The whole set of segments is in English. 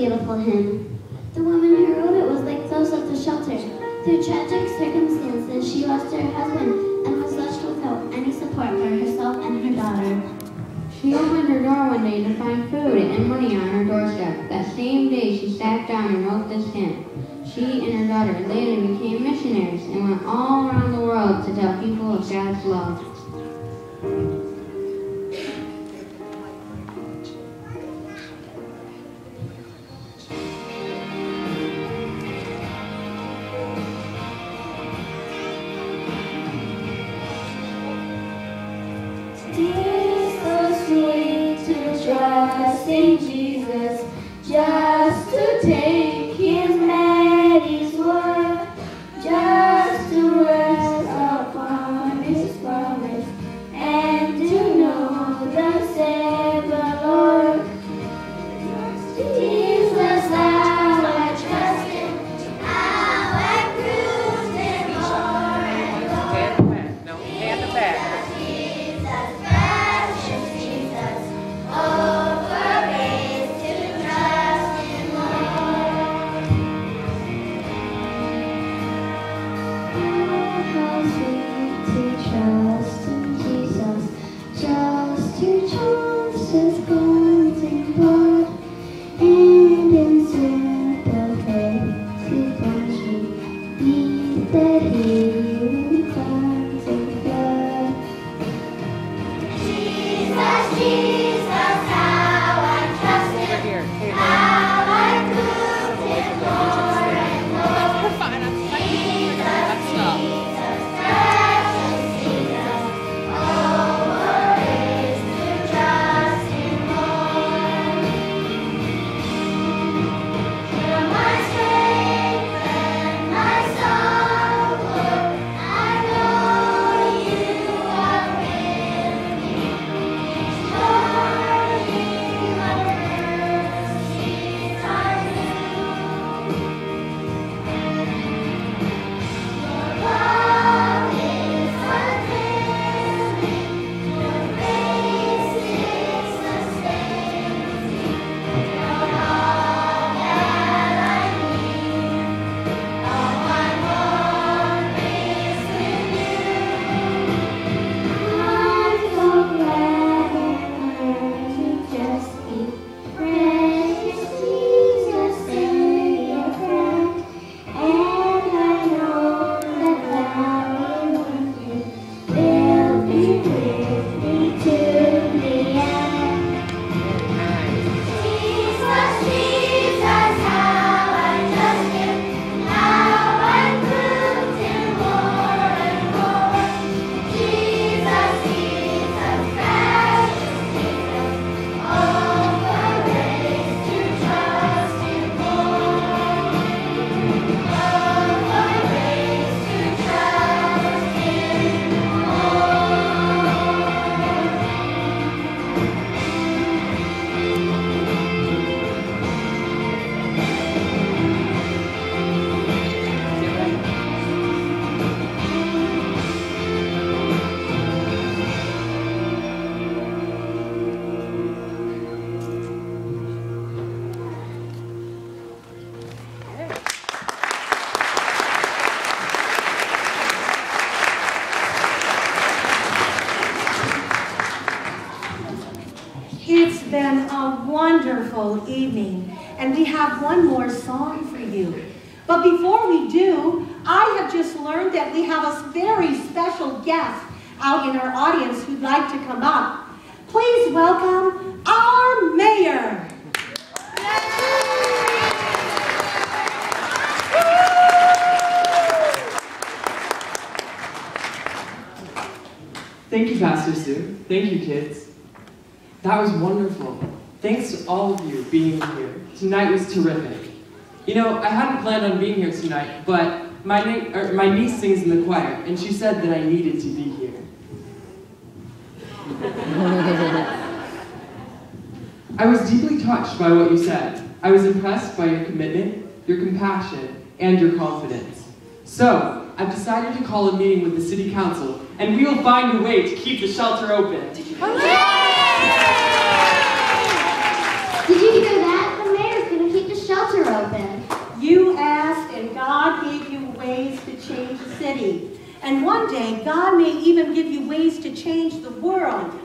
beautiful hymn. The woman who wrote it was like those of the shelter. Through tragic circumstances, she lost her husband and was left without any support for herself and her daughter. She opened her door one day to find food and money on her doorstep. That same day, she sat down and wrote this hymn. She and her daughter later became missionaries and went all around the world to tell people of God's love. Trust in Jesus, just to take his Mary's word, just to rest upon his promise, and to know the Savior Lord. Jesus, how I trust him, how I prove him more and more. No, hand the back. It's been a wonderful evening, and we have one more song for you. But before we do, I have just learned that we have a very special guest out in our audience who'd like to come up. Please welcome our mayor. Thank you, Pastor Sue. Thank you, kids. That was wonderful. Thanks to all of you being here. Tonight was terrific. You know, I hadn't planned on being here tonight, but my niece sings in the choir, and she said that I needed to be here. I was deeply touched by what you said. I was impressed by your commitment, your compassion, and your confidence. So, I've decided to call a meeting with the City Council, and we will find a way to keep the shelter open. Did you hear that? The mayor's gonna keep the city. And one day, God may even give you ways to change the world.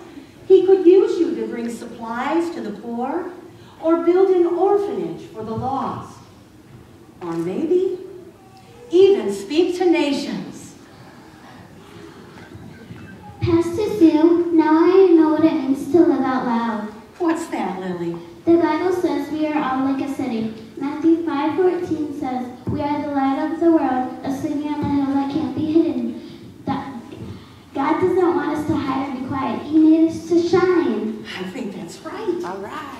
He could use you to bring supplies to the poor, or build an orphanage for the lost. Or maybe even speak to nations. Pastor Sue, now I know what it means to live out loud. What's that, Lily? The Bible says we are all like a city. Matthew 5:14 says, we are the light of the world, a city on a hill that can't be hidden. God doesn't want us to hide or be quiet. He made us to shine. I think that's right. All right.